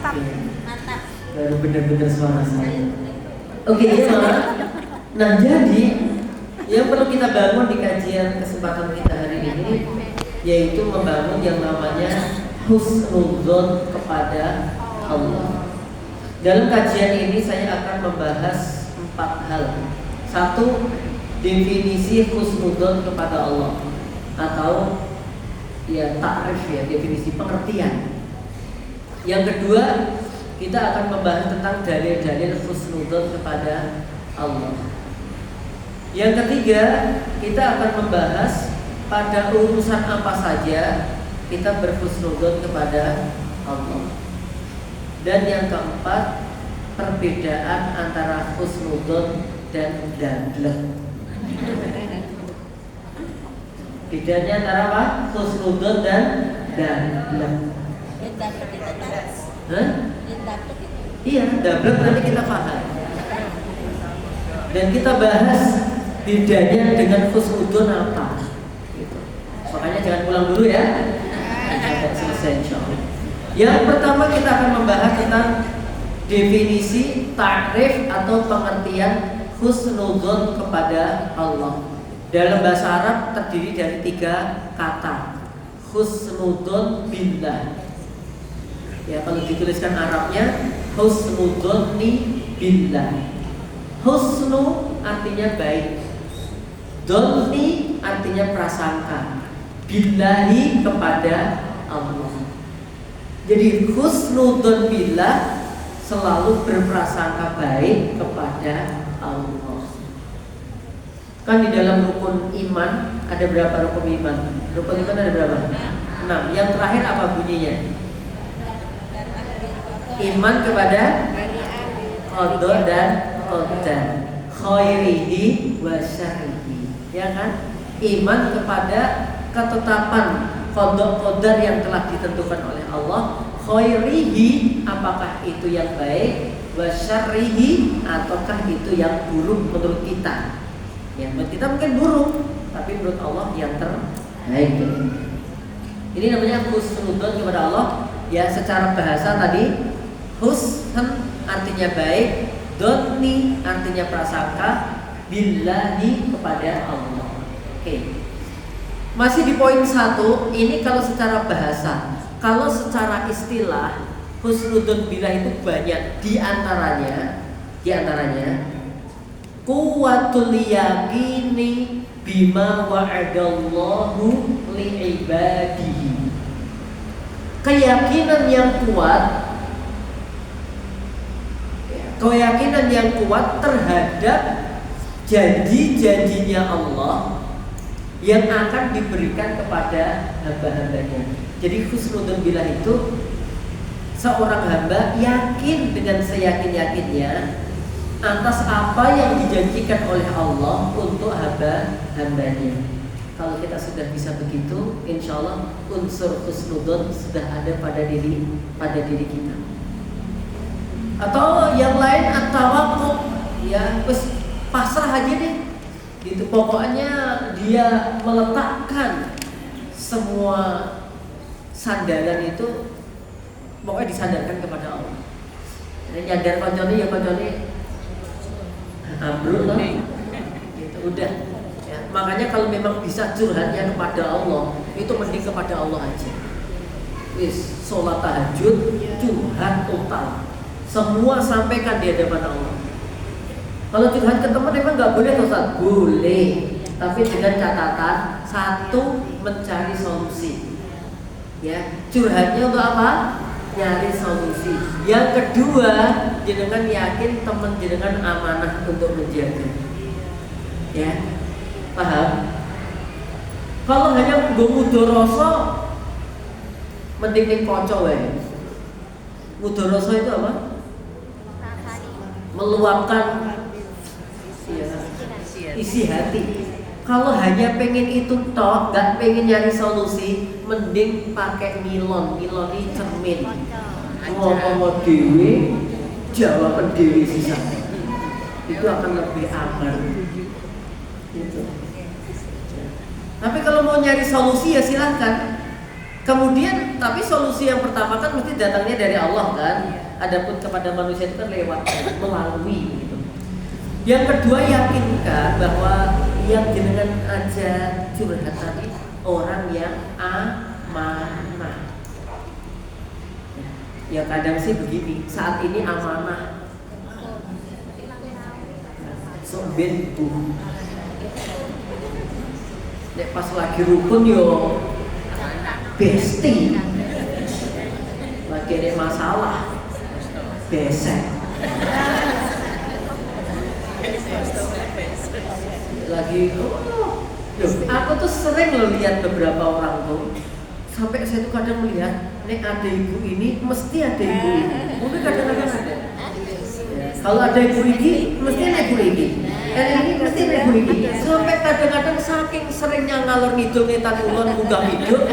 Iya. Mantap. Baru benar-benar suara saya. Oke, ya. Nah, jadi yang perlu kita bangun di kajian kesempatan kita hari ini yaitu membangun yang namanya husnudzon kepada Allah. Dalam kajian ini saya akan membahas 4 hal. 1. Definisi husnudzon kepada Allah atau ya ta'rif, ya definisi pengertian. Yang kedua, kita akan membahas tentang dalil-dalil husnudzon kepada Allah. Yang ketiga, kita akan membahas pada urusan apa saja kita berhusnudzon kepada Allah. Dan yang keempat, perbedaan antara husnudzon dan dablek. Bedanya antara apa? Husnudzon dan dablek. Hah? Iya, dablek nanti kita paham. Dan kita bahas bedanya dengan husnudzon apa. Gitu. Makanya jangan pulang dulu ya. Sampai selesai insyaallah. Yang pertama kita akan membahas tentang definisi ta'rif atau pengertian husnudzon kepada Allah. Dalam bahasa Arab terdiri dari 3 kata. Husnudzon billah. Ya, kalau dituliskan Arabnya husnudzonni billah. Husnu artinya baik. Dzonni artinya prasangka. Billahi kepada Allah. Jadi husnudzon billah selalu berprasangka baik kepada Allah. Kan di dalam rukun iman ada berapa rukun iman? Rukun iman ada berapa? 6. Yang terakhir apa bunyinya? Iman kepada qada dan qadar, khairihi wa syarrihi. Ya kan? Iman kepada ketetapan qada qadar yang telah ditentukan oleh Allah, khairihi apakah itu yang baik, wa syarrihi ataukah itu yang buruk menurut kita. Ya, menurut kita mungkin buruk, tapi menurut Allah yang terbaik. Ini namanya husnudzon kepada Allah. Ya, secara bahasa tadi husn artinya baik, dzonni artinya prasangka, billahi kepada Allah. Oke. Masih di poin 1, ini kalau secara bahasa. Kalau secara istilah husnudzon billah itu banyak, di antaranya quwwatul yaqini bima wa'adallahu li'ibadihi. Keyakinan yang kuat terhadap janji-janjinya Allah yang akan diberikan kepada hamba-hambanya. Jadi husnudzon billah itu seorang hamba yakin dengan seyakin-yakinnya atas apa yang dijanjikan oleh Allah untuk hamba-hambanya. Kalau kita sudah bisa begitu, insya Allah unsur husnudzon sudah ada pada diri kita. Atau yang lain at-tawakkul, ya pasrah aja deh. Gitu, pokoknya dia meletakkan semua sandaran itu pokoknya disandarkan kepada Allah. Nyadar koncone ya koncone ambruk lah. Gitu, udah. Ya, makanya kalau memang bisa curhatnya kepada Allah, itu mending kepada Allah aja. Wis, sholat tahajud, curhat total. Semua sampaikan di hadapan Allah. Kalau curhat ke teman memang nggak boleh, Ustaz? Boleh, tapi dengan catatan 1, mencari solusi. Ya, curhatnya untuk apa? Nyari solusi. Yang kedua, jenengan yakin teman jenengan amanah untuk menjaga. Ya, paham? Kalau hanya mudoroso, mending ning kanca wae. Mudoroso itu apa? Meluapkan isi hati. Kalau hanya pengen itu toh, nggak pengen nyari solusi, mending pakai milon. Milon ini cermin. Ngomong dewe, jawaban dewe sisa. Itu akan lebih aman. Gitu. Tapi kalau mau nyari solusi ya silahkan. Kemudian, tapi solusi yang pertama kan mesti datangnya dari Allah kan. Adapun kepada manusia itu kan lewat melalui gitu. Yang kedua, yakinkan bahwa yang jenengan aja curhat tadi orang yang amanah. Ya kadang sih begini, saat ini amanah. Sok ben nek pas lagi rukun yo bestie, lagi ada masalah besek, lagi aku tuh sering loh lihat beberapa orang tuh, sampai saya tuh kadang melihat nek ada ibu ini mesti ada ibu ini, mungkin kadang-kadang ada. Kalau ada ibu ini mesti ada ibu ini. Ini mesti ibu ini. Sampai kadang-kadang saking seringnya ngalor ngidul ngetan ulon munggah hidup.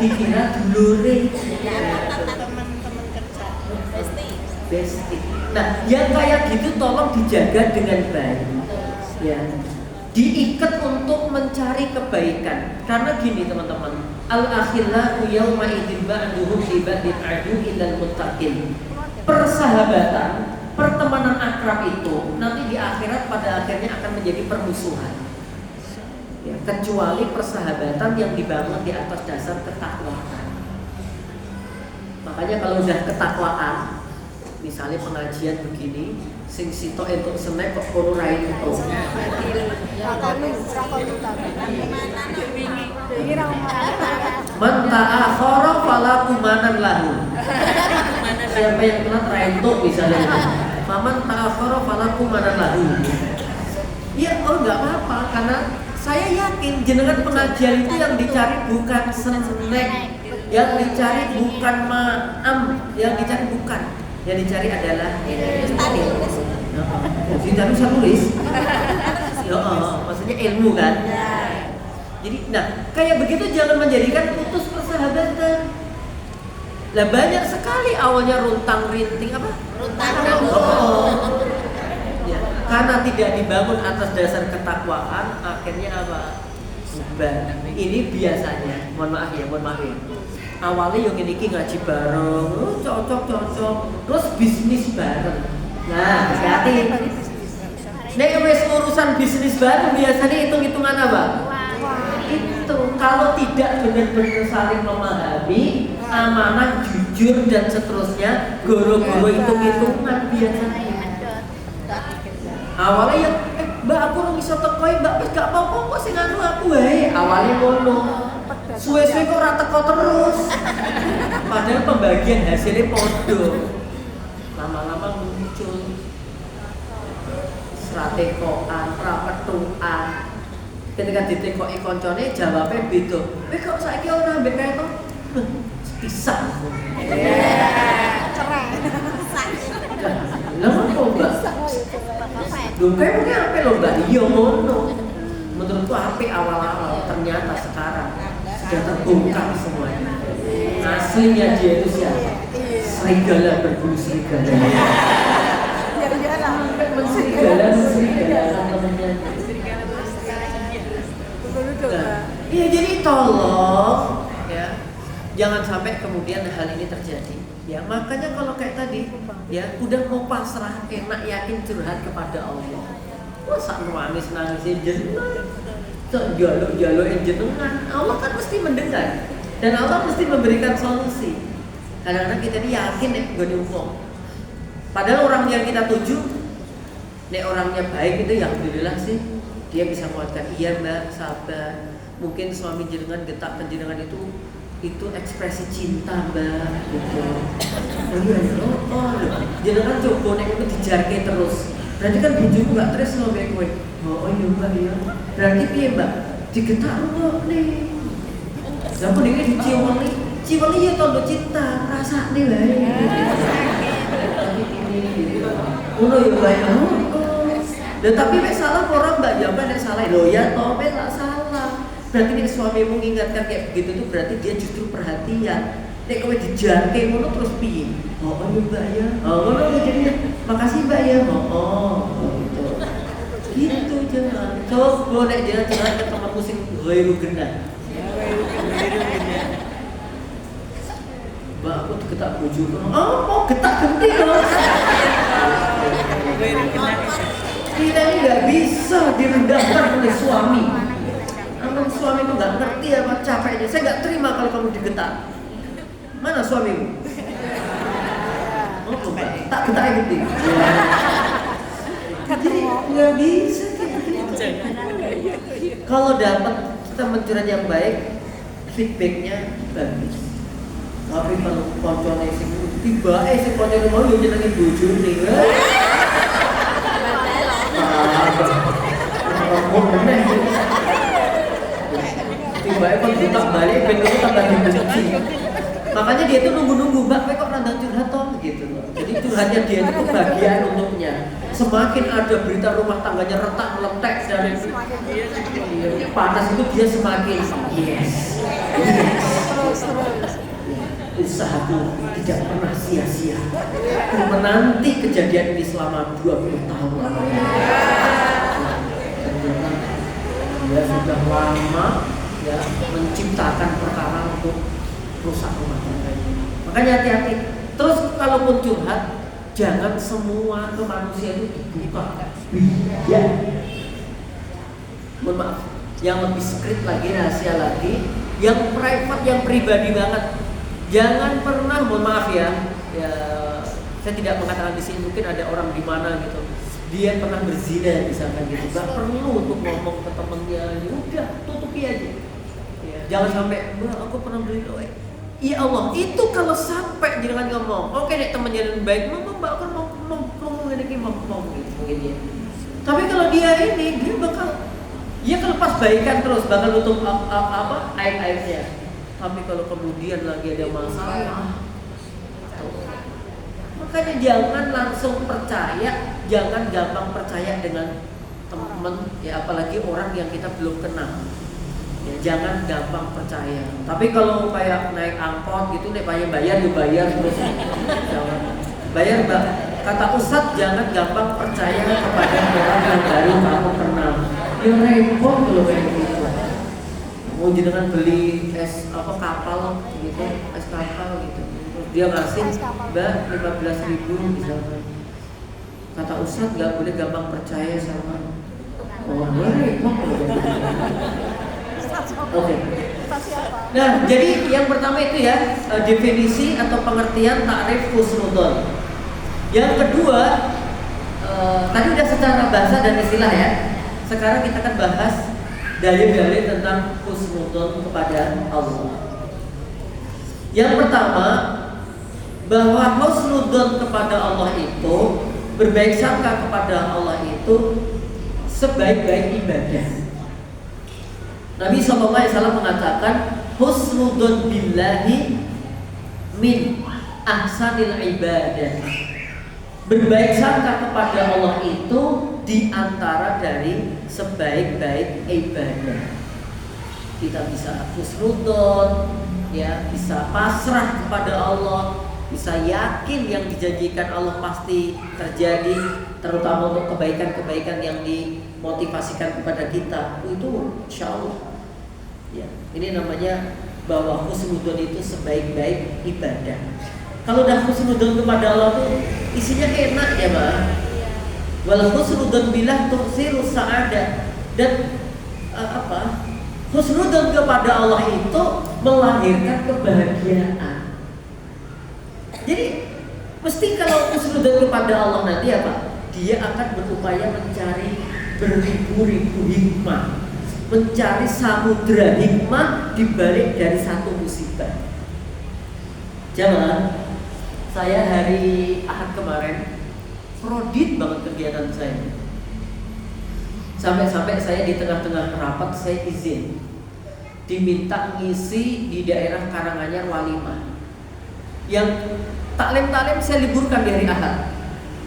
Dikira dulure. Teman-teman kerja. Besti. Nah, yang kayak gitu tolong dijaga dengan baik. Ya. Diikat untuk mencari kebaikan. Karena gini teman-teman, al-akhillahu yawma idzin ba'duhum li ba'din adu illal muttaqin. Persahabatan, pertemanan akrab itu nanti di akhirat pada akhirnya akan menjadi permusuhan. Ya, kecuali persahabatan yang dibangun di atas dasar ketakwaan. Makanya kalau udah ketakwaan, misalnya pengajian begini, sing sitok entuk senek kok kono ra entuk. Man ta'akhara fala kumanan lahu. Siapa yang telat ra entuk misalnya. Faman ta'akhara fala kumanan lahu. Ya, enggak apa-apa karena saya yakin jenengan pengajian itu yang dicari bukan senek, yang dicari bukan maam, yang dicari bukan. Yang dicari adalah kita bisa tulis. Maksudnya ilmu kan. Jadi, nah kayak begitu jangan menjadikan putus persahabatan. Lah banyak sekali awalnya runtang rinting apa? Ya, karena tidak dibangun atas dasar ketakwaan, akhirnya apa? Ini biasanya, mohon maaf ya. Awalnya yang ini ngaji bareng, cocok, terus bisnis bareng. Nah, hati-hati. Nek wis urusan bisnis bareng biasanya hitung-hitungan apa? Itu kalau tidak benar-benar saling memahami, amanah, jujur dan seterusnya, goro-goro hitung-hitungan biasanya. Awalnya yang mbak aku ora iso teko, mbak wis gak apa-apa kok sing anu aku wae. Awalnya ngono. Suwe-suwe kok ora teko terus. Padahal pembagian hasilnya podo. Lama-lama muncul stratekoan, rapetuan. Ketika ditekoki koncone jawabnya beda. Kok saiki ora mbek kae to? Pisah. Cerai. Lah kok mbak? Lho kayaknya apa lho mbak? Iya ngono. Menurutku apik awal-awal, ternyata sekarang sudah terbongkar semuanya. Aslinya dia itu siapa? Serigala berbulu serigala. Serigala temennya. Iya jadi tolong ya, jangan sampai kemudian hal ini terjadi. Ya makanya kalau kayak tadi ya udah mau pasrah enak yakin curhat kepada Allah. Masa nangis jenengan, jaluk jenengan, Allah kan mesti mendengar dan Allah mesti memberikan solusi. Kadang-kadang kita ini yakin gak diumum. Padahal orang yang kita tuju, orangnya baik itu ya alhamdulillah sih dia bisa menguatkan. Iya mbak, sabar. Mungkin suami jenengan getak jenengan itu ekspresi cinta mbak gitu. Jenengan coba nek itu dijarke terus. Berarti kan bojomu gak tresno mbek kowe. Oh iya mbak iya. Berarti piye mbak? Digetak kok nih. Zaman iki diciweli. Ciweli ya tondo cinta, rasane wae. Ngono ya mbak. Lah tapi wis salah ora mbak jawaban nek salah. Lho ya toh wis gak salah. Berarti nek suamimu mengingatkan kayak begitu tuh berarti dia justru perhatian. Nek kowe dijarke ngono terus piye? Oh iya mbak ya. Oh ngono jadinya. Makasih mbak ya. Oh gitu. Gitu jangan. Coba nek jangan ke temanmu sing ghairu genah. digetak bojoku. Oh, mau getak genti loh. Kita ini nggak bisa direndahkan oleh suami. Namun suami itu nggak ngerti apa capeknya. Saya nggak terima kalau kamu digetak. Mana suamimu? Oh, tak getak genti. Jadi nggak bisa kayak gitu. Kalau dapat kita mencurhat yang baik, feedbacknya bagus. Tapi kalau koncone sing tiba sing koncone mau yo jenenge bojone. Tiba kan butak balik ben itu tambah dibenci. Makanya dia tuh nunggu-nunggu, Mbak, kowe kok rada curhat toh gitu loh. Jadi curhatnya dia itu kebahagiaan untuknya. Semakin ada berita rumah tangganya retak meletek dari panas itu dia semakin yes. Usahaku tidak pernah sia-sia. Menanti kejadian ini selama 20 tahun lamanya. Dia sudah lama ya menciptakan perkara untuk rusak rumah tangga ini. Makanya hati-hati. Terus kalaupun curhat, jangan semua ke manusia itu dibuka. Ya. Mohon maaf. Yang lebih secret lagi, rahasia lagi, yang private, yang pribadi banget. Jangan pernah, mohon maaf ya, saya tidak mengatakan di sini, mungkin ada orang di mana gitu, dia pernah berzina misalkan gitu, nggak perlu untuk ngomong ke temennya, udah tutupi aja. Ya, jangan sampai, Mbak, aku pernah beli loe. Ya Allah, itu kalau sampai jangan ngomong, oke deh temennya lebih baik, Mbak, aku mau ngomong ini mau gitu, mungkin ya. Tapi kalau dia ini, dia bakal, ya kelepas baikan terus, bakal nutup apa aib-aibnya. Tapi kalau kemudian lagi ada masalah, makanya jangan langsung percaya, jangan gampang percaya dengan teman, ya apalagi orang yang kita belum kenal. Ya, jangan gampang percaya. Tapi kalau kayak naik angkot gitu, nih bayar terus, jangan bayar Mbak. Kata Ustadz, jangan gampang percaya kepada orang yang baru kamu kenal. Yang repot kalau kayak gitu. Mau jenengan beli es kapal gitu, es kapal gitu. Terus dia ngasih Mbak 15.000 misalkan. Kata Ustadz nggak boleh gampang percaya sama orang. Oke. Nah, jadi yang pertama itu ya definisi atau pengertian takrif husnudzon. Yang kedua tadi udah secara bahasa dan istilah ya. Sekarang kita akan bahas dalil-dalil tentang husnudzon kepada Allah. Yang pertama, bahwa husnudzon kepada Allah itu, berbaik sangka kepada Allah itu sebaik-baik ibadah. Nabi SAW mengatakan, husnudzon billahi min ahsanil ibadah. Berbaik sangka kepada Allah itu di antara dari sebaik-baik ibadah. Kita bisa husnudzon, ya, bisa pasrah kepada Allah, bisa yakin yang dijanjikan Allah pasti terjadi, terutama untuk kebaikan-kebaikan yang dimotivasikan kepada kita. Itu insya Allah. Ya, ini namanya bahwa husnudzon itu sebaik-baik ibadah. Kalau udah husnudzon kepada Allah tuh isinya enak ya, Mbak. Wal husnudzon billah tuksiru sa'adah. Dan husnudzon kepada Allah itu melahirkan kebahagiaan. Jadi mesti kalau husnudzon kepada Allah nanti apa? Dia akan berupaya mencari beribu-ribu hikmah, mencari samudra hikmah dibalik dari satu musibah. Jangan, saya hari Ahad kemarin prodit banget kegiatan saya. Sampai-sampai saya di tengah-tengah rapat saya izin diminta ngisi di daerah Karanganyar walimah. Yang taklim saya liburkan di hari Ahad,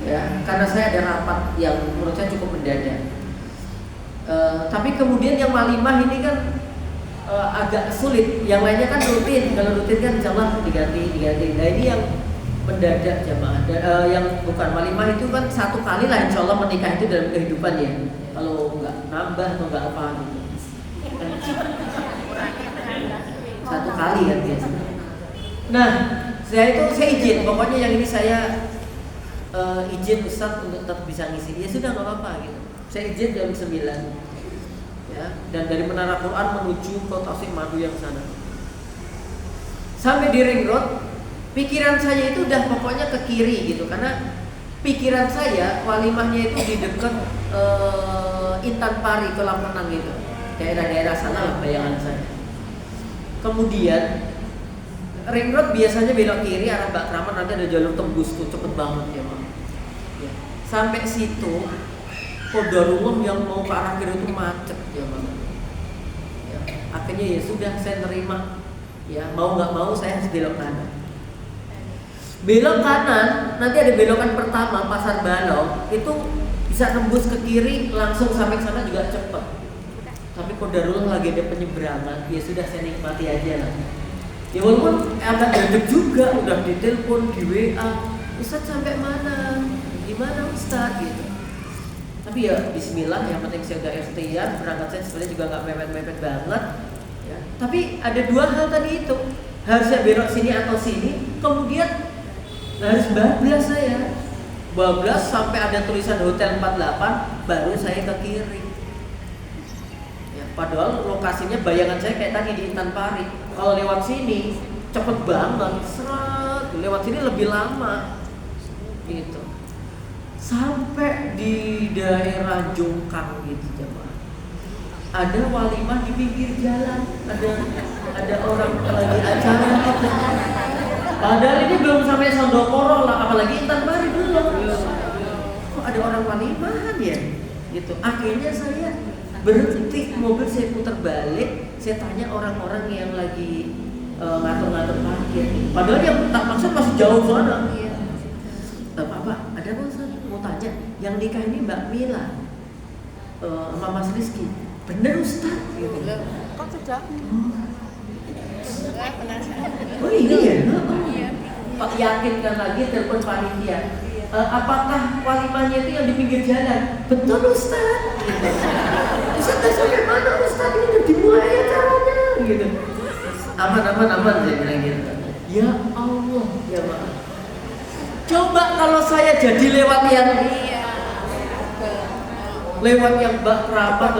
ya, karena saya ada rapat yang menurut saya cukup mendadak. Tapi kemudian yang walimah ini kan agak sulit. Yang lainnya kan rutin. Kalau rutin kan insya Allah diganti. Nah ini yang mendadak jamaah. Yang bukan walimah itu kan satu kali lah insya Allah menikah itu dalam kehidupan ya. Kalau nggak nambah atau nggak apa gitu. Satu kali kan biasanya. Nah, saya izin, pokoknya yang ini saya izin Ustaz untuk tetap bisa ngisi. Ya sudah nggak apa-apa gitu. Saya izin jam 9 ya, dan dari Menara Quran menuju ke Tasikmalaya yang sana. Sampai di Ring Road, pikiran saya itu udah pokoknya ke kiri gitu, karena pikiran saya walimahnya itu di dekat Intan Pari, Kolam Renang gitu, daerah-daerah sana lah bayangan saya. Kemudian Ring Road biasanya belok kiri arah Mbak Kramat, nanti ada jalur tembus tuh, cepet banget ya Bang. Ya. Sampai situ Qadarullah yang mau ke arah kiri itu macet ya Bang. Ya. Akhirnya ya sudah, saya terima. Ya mau nggak mau saya harus belok kanan. Belok kanan, nanti ada belokan pertama Pasar Balong, itu bisa nembus ke kiri langsung sampai sana juga cepet. Tapi Qadarullah lagi ada penyeberangan, ya sudah saya nikmati aja lah. Ya walaupun agak gede juga, udah ditelepon di WA, Ustaz sampai mana? Gimana Ustaz gitu. Tapi ya Bismillah, yang penting saya udah ikhtiar, berangkat saya sebenarnya juga nggak mepet-mepet banget. Ya. Tapi ada dua hal tadi itu, harusnya belok sini atau sini, kemudian harus bablas saya. Bablas sampai ada tulisan Hotel 48, baru saya ke kiri. Ya, padahal lokasinya bayangan saya kayak tadi di Intan Pari. Kalau lewat sini cepet banget, seret. Lewat sini lebih lama, gitu. Sampai di daerah Jongkang gitu jemaah. Ada walimah di pinggir jalan, ada orang lagi acara gitu. Padahal ini belum sampai Sondokoro lah, apalagi Intan Pari belum. Kok ada orang walimahan ya? Gitu. Akhirnya saya berhenti, mobil saya putar balik, saya tanya orang-orang yang lagi ngatur-ngatur parkir. Padahal yang tak maksud masih jauh sana. Pak, ada apa Ustaz? Mau tanya, yang nikah ini Mbak Mila sama Mas Rizky. Bener Ustaz? Gitu. Kok sudah? Penasaran. Oh ini ya? Iya. Pak yakinkan lagi, telepon panitia. Apakah walimahnya itu yang di pinggir jalan? Betul Ustaz. Gitu. Ustaz sampai mana Ustaz? Ini udah dimulai acaranya. Gitu. Aman saya bilang gitu. Ya Allah, ya maaf. Coba kalau saya jadi lewat yang Mbak Kramat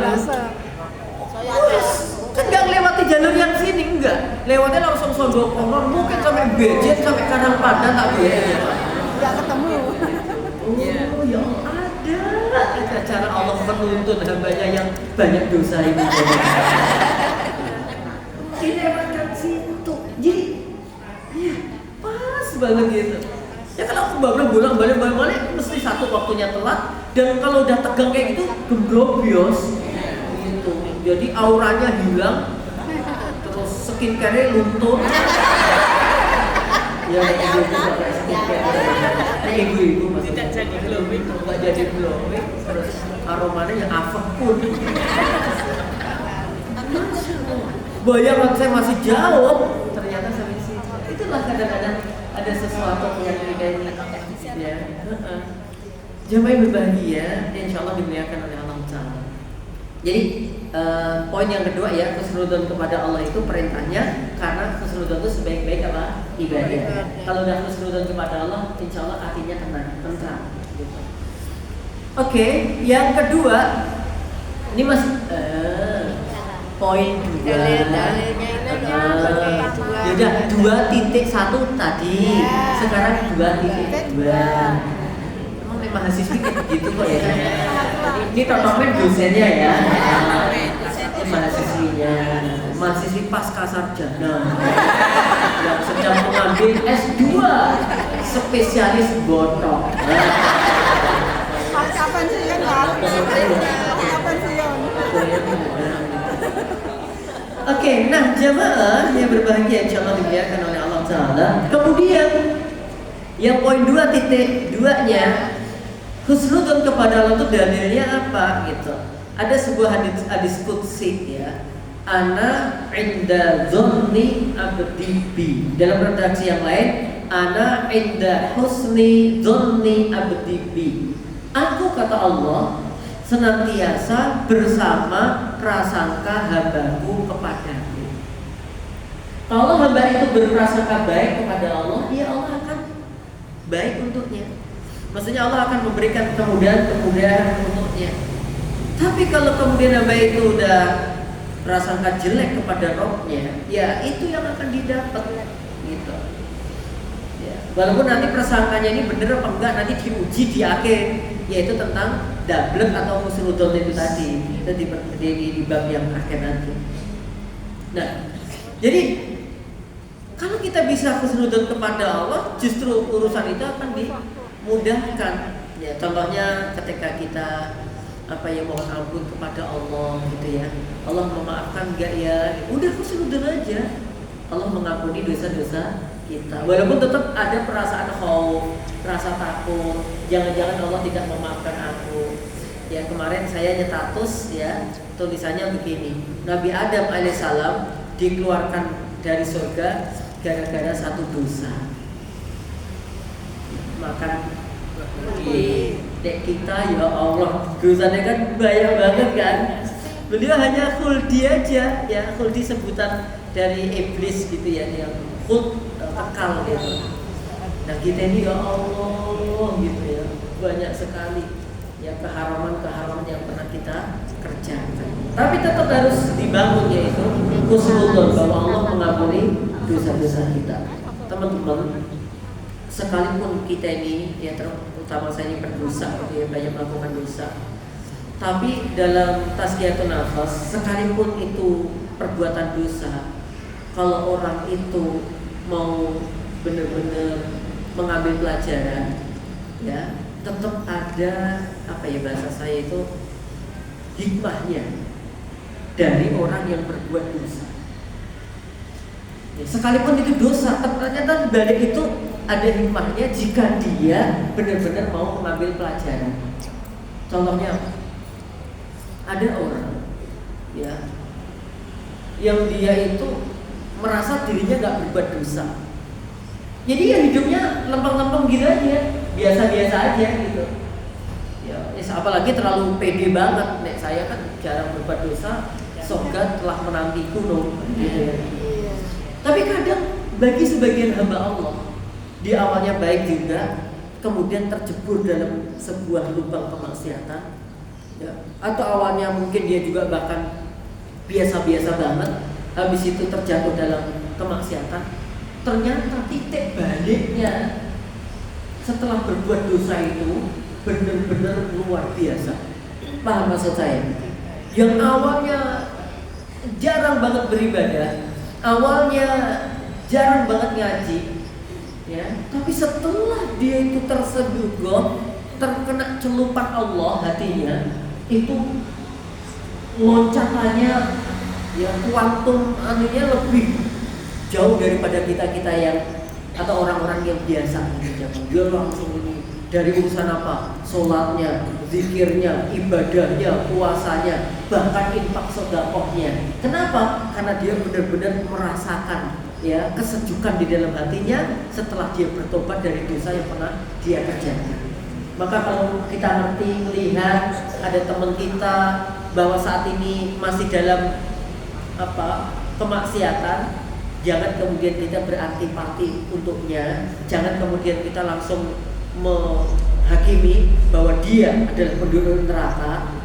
kan nggak lewati jalur yang sini, enggak. Lewatnya langsung Sondokoro, mungkin sampai Bejet, sampai Karangpandan tak boleh. Nggak ketemu. Oh ya ada cara Allah menuntut hambanya yang banyak dosa ini. Dilewatkan situ, jadi ya pas banget gitu. Ya kalau aku bolak-balik mesti satu waktunya telat, dan kalau udah tegang kayak gitu gembrobios gitu. Jadi auranya hilang, terus skincare-nya luntur. Ya ibu-ibu tidak jadi glowing, nggak jadi glowing, terus aromanya yang afek pun. Bayangan saya masih jauh, ternyata sampai sini. Itulah kadang-kadang ada sesuatu yang kita ini, ya. Jamaah yang berbahagia, insya Allah dimuliakan oleh Allah Taala. Jadi poin yang kedua ya, khusnudon kepada Allah itu perintahnya, karena khusnudon itu sebaik-baik apa? Ibadah. Kalau udah khusnudon kepada Allah, insya Allah hatinya tentram. Gitu. Oke, yang kedua, ini masih poin dua. Yaudah 2.1 tadi, sekarang 2.2. Emang nih mahasiswi kayak begitu kok ya. Ini contohnya dosennya ya, mahasiswinya, mahasiswi pasca sarjana yang sedang mengambil S2 spesialis botok. Kapan sih kan? Kapan sih kan? Oke, nah jamaah yang berbahagia insyaallah dimuliakan oleh Allah Taala. Kemudian yang poin 2.2-nya, husnudon kepada Allah itu dalilnya apa gitu. Ada sebuah hadis qudsi ya. Ana inda dzanni abdi bi. Dalam redaksi yang lain, ana inda husni dzanni abdi bi. Aku kata Allah senantiasa bersama prasangka hambaku kepadaku. Kalau hamba itu berprasangka baik kepada Allah, ya Allah akan baik untuknya. Maksudnya Allah akan memberikan kemudahan untuknya. Tapi kalau kemudian hamba itu udah prasangka jelek kepada Rabbnya, ya itu yang akan didapat gitu. Ya. Walaupun nanti prasangkanya ini benar apa enggak nanti diuji di akhir, yaitu tentang dablek atau husnudon itu tadi. Itu di bab yang akhir nanti. Nah, jadi kalau kita bisa husnudon kepada Allah, justru urusan itu akan dimudahkan. Ya, contohnya ketika kita mohon ampun kepada Allah gitu ya. Allah memaafkan enggak ya? Udah husnudon aja. Allah mengampuni dosa-dosa kita. Walaupun tetap ada perasaan khauf, rasa takut, jangan-jangan Allah tidak memaafkan aku. Ya, kemarin saya nyetatus ya, tulisannya begini. Nabi Adam alaihissalam dikeluarkan dari surga gara-gara satu dosa. Makan kita ya Allah, dosanya kan banyak banget kan. Beliau hanya khuldi aja, ya khuldi sebutan dari iblis gitu ya, yang khuld kekal gitu. Nah kita ini ya Allah gitu ya, banyak sekali ya keharaman-keharaman yang pernah kita kerjakan. Tapi tetap harus dibangun yaitu husnudon bahwa Allah mengampuni dosa-dosa kita. Teman-teman, sekalipun kita ini ya terutama saya ini berdosa ya, banyak melakukan dosa. Tapi dalam tazkiyatun nafas, sekalipun itu perbuatan dosa, kalau orang itu mau benar-benar mengambil pelajaran, ya tetap ada bahasa saya itu hikmahnya dari orang yang berbuat dosa. Ya, sekalipun itu dosa, ternyata balik itu ada hikmahnya jika dia benar-benar mau mengambil pelajaran. Contohnya ada orang ya yang dia itu merasa dirinya nggak berbuat dosa, jadi ya hidupnya lempeng-lempeng gitu aja, biasa-biasa aja gitu ya. Apalagi terlalu pede banget, nek saya kan jarang berbuat dosa, surga telah menantiku loh gitu ya. Tapi kadang bagi sebagian hamba Allah, dia awalnya baik juga, kemudian terjebur dalam sebuah lubang kemaksiatan ya. Atau awalnya mungkin dia juga bahkan biasa-biasa banget, habis itu terjatuh dalam kemaksiatan. Ternyata titik baliknya setelah berbuat dosa itu benar-benar luar biasa. Paham maksud saya? Yang awalnya jarang banget beribadah, awalnya jarang banget ngaji ya, tapi setelah dia itu terseduh, terkena celupan Allah hatinya, itu loncatannya ya kuantum anunya lebih jauh daripada kita yang atau orang-orang yang biasa gitu. Dia langsung ini dari urusan apa? Sholatnya, zikirnya, ibadahnya, puasanya, bahkan infak sedekahnya. Kenapa? Karena dia benar-benar merasakan ya kesejukan di dalam hatinya setelah dia bertobat dari dosa yang pernah dia kerjakan. Maka kalau kita ngerti, melihat ada teman kita bahwa saat ini masih dalam kemaksiatan, jangan kemudian kita berantipati untuknya, jangan kemudian kita langsung menghakimi bahwa dia adalah penduduk neraka.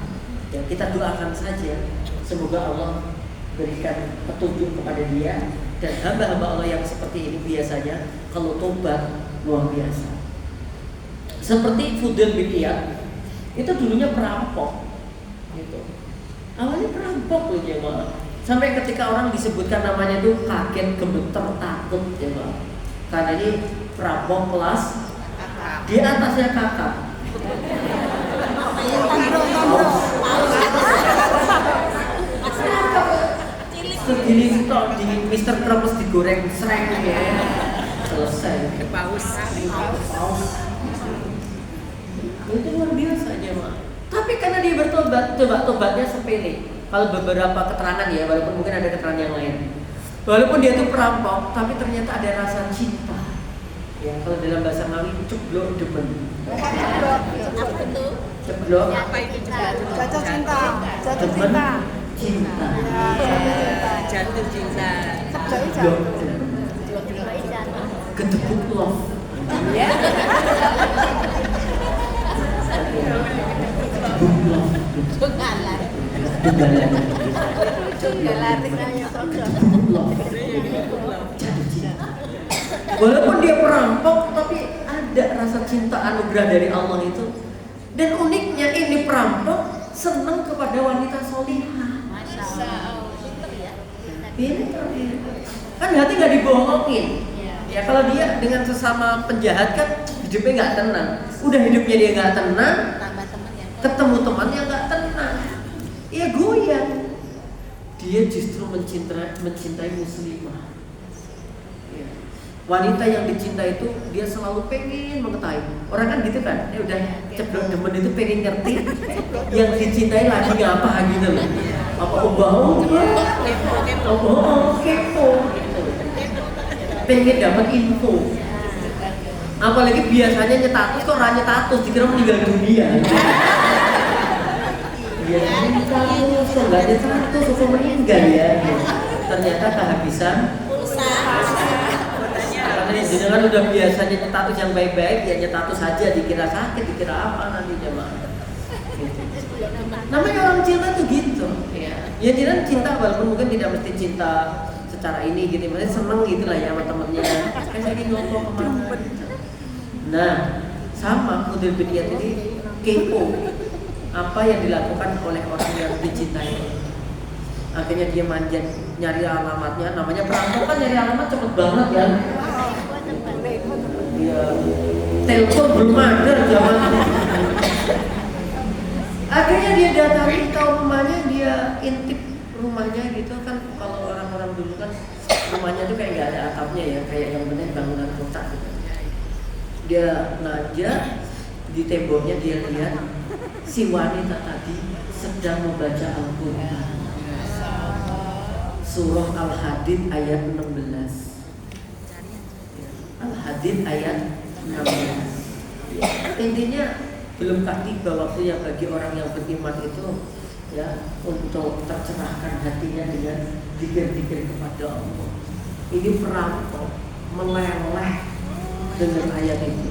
Ya, kita doakan saja semoga Allah berikan petunjuk kepada dia. Dan hamba-hamba Allah yang seperti ini biasanya kalau tobat luar biasa. Seperti Fudail bin Iyad, itu dulunya perampok gitu. Awalnya perampok loh jemaah. Sampai ketika orang disebutkan namanya itu kaget, gemeter, takut jemaah. Karena ini perampok kelas di atasnya kakak. Segini tok di Mister Krempes digoreng sereng ya. Selesai. Paus. Itu luar biasa aja mak. Tapi karena dia bertobat, tobatnya sepele. Kalau beberapa keterangan ya, walaupun mungkin ada keterangan yang lain. Walaupun dia itu perampok, tapi ternyata ada rasa cinta. Ya, kalau dalam bahasa Ngawi ceblok demen. Apa itu? Ceblok. Apa itu? Jatuh cinta. Jatuh Demen, cinta. cinta. Jatuh cinta. Sebjai jatuh. Kedebuk love. Ya. Kedebuk love. Bengalan. Begalan. Bengalan. Kedebuk love. Jatuh cinta. Walaupun dia perampok, tapi ada rasa cinta anugerah dari Allah itu. Dan uniknya ini perampok senang kepada wanita solihah. Masya Allah. Pinter dia. Kan hati nggak dibohongin. Ya kalau dia dengan sesama penjahat kan hidupnya nggak tenang. Udah hidupnya dia nggak tenang, Tambah teman yang ketemu teman yang nggak tenang. Iya goyang. Dia justru mencintai muslimah. Ya. Wanita yang dicinta itu dia selalu pengen mengetahui. Orang kan gitu kan, ya udah ceblok demen itu pengen ngerti yang dicintai lagi ngapa gitu loh. Apa ubah-ubah, kepo gitu. Pengen dapat info. Apalagi biasanya nyetatus kok orang nyetatus dikira meninggal dunia. Biasanya nyetatus kok nggak nyetatus kok meninggal ya. Ternyata kehabisan pulsa. karena jenengan udah biasanya nyetatus yang baik-baik ya nyetatus saja dikira sakit dikira apa nanti jemaah. Namanya orang cinta tuh gitu. Ya jangan cinta walaupun mungkin tidak mesti cinta secara ini gitu, maksudnya seneng gitu lah ya sama temennya. Kayak lagi ngomong kemana. Nah, sama Hudayl bin Iyad ini kepo apa yang dilakukan oleh orang yang dicintai. Akhirnya dia manjat nyari alamatnya, namanya perampok kan nyari alamat cepet banget ya. Dia telepon belum ada zaman. Akhirnya dia datangi tahu rumahnya, dia intip rumahnya gitu kan. Kalau orang-orang dulu kan rumahnya tuh kayak nggak ada atapnya ya, kayak yang bener bangunan kotak gitu. Dia najah di temboknya, dia lihat si wanita tadi sedang membaca Al-Quran. Surah Al-Hadid ayat 16. Al-Hadid ayat 16. Intinya belumkah tiba waktunya bagi orang yang beriman itu ya untuk tercerahkan hatinya dengan zikir-zikir kepada Allah. Ini perampok meleleh dengan ayat itu.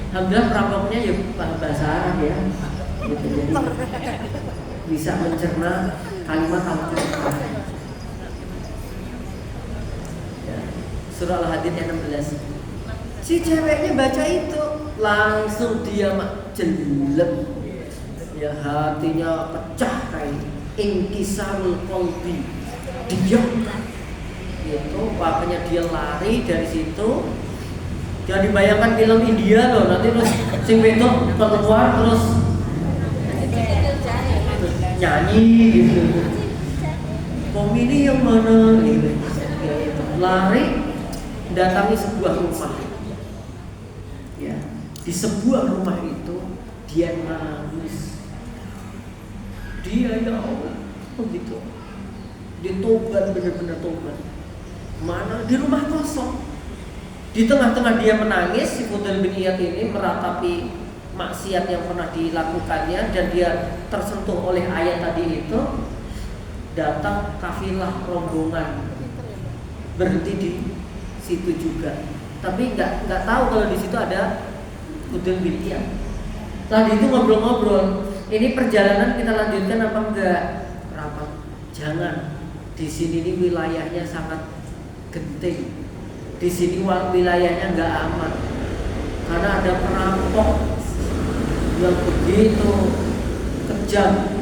Alhamdulillah perampoknya ya bahasa Arab ya. Gitu, jadi bisa mencerna kalimat Al-Quran. Ya. Surah Al-Hadid ayat 16. Si ceweknya baca itu langsung dia jelek. Ya hatinya pecah kayak inkisarul qalbi. Diam. Itu makanya dia lari dari situ. Jangan dibayangkan film India loh, nanti terus sing wedok keluar terus nyanyi gitu. Komedi yang mana gitu. Lari datangi sebuah rumah. Ya, di sebuah rumah itu dia nangis. Dia ya Allah, begitu. Dia tobat, benar-benar tobat. Mana di rumah kosong. Di tengah-tengah dia menangis, si Hudayl bin Iyad ini meratapi maksiat yang pernah dilakukannya dan dia tersentuh oleh ayat tadi itu. Datang kafilah rombongan berhenti di situ juga, tapi nggak tahu kalau di situ ada Hudayl bin Iyad. Tadi itu ngobrol-ngobrol, ini perjalanan kita lanjutkan apa enggak? Rapat, jangan. Di sini ini wilayahnya sangat genting. Di sini wilayahnya nggak aman karena ada perampok yang begitu kejam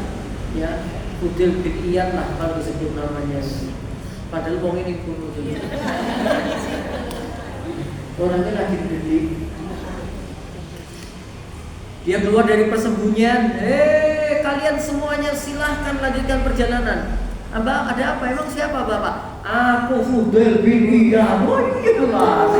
ya. Hudayl bin Iyad lah kalau disebut namanya. Padahal wong ini kuno juga. Orangnya lagi gede. Dia keluar dari persembunyian. Kalian semuanya silahkan lanjutkan perjalanan. Abah ada apa? Emang siapa bapak? Aku Hudayl bin Iyad. Oh itulah.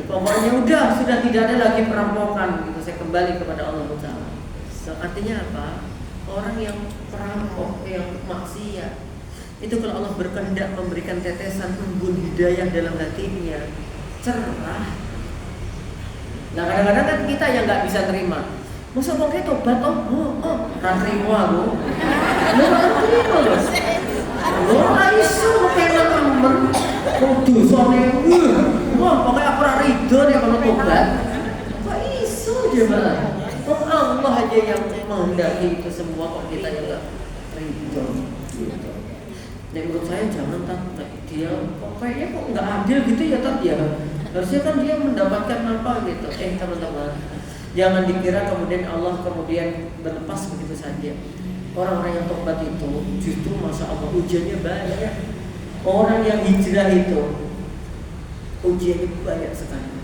Pokoknya sudah tidak ada lagi perampokan. Gitu. Saya kembali kepada Allah Taala. So, artinya apa? Orang yang perampok, yang maksiat, itu kalau Allah berkehendak memberikan tetesan embun hidayah dalam hatinya, cerah. Nah kadang-kadang kan kita yang nggak bisa terima. Masa pokoknya tobat ra trimo aku. Ora iso pengen temen dosane wah pokoknya aku ora rido nek kono tobat. Kok iso jemaah? Kok Allah aja yang menghendaki itu semua kok kita juga rido. Nek menurut saya jangan dia kayaknya kok nggak adil gitu ya ya. Harusnya kan dia mendapatkan apa gitu. Teman-teman, jangan dikira kemudian Allah kemudian berlepas begitu saja. Orang-orang yang tobat itu justru masya Allah ujiannya banyak. Orang yang hijrah itu ujiannya banyak sekali.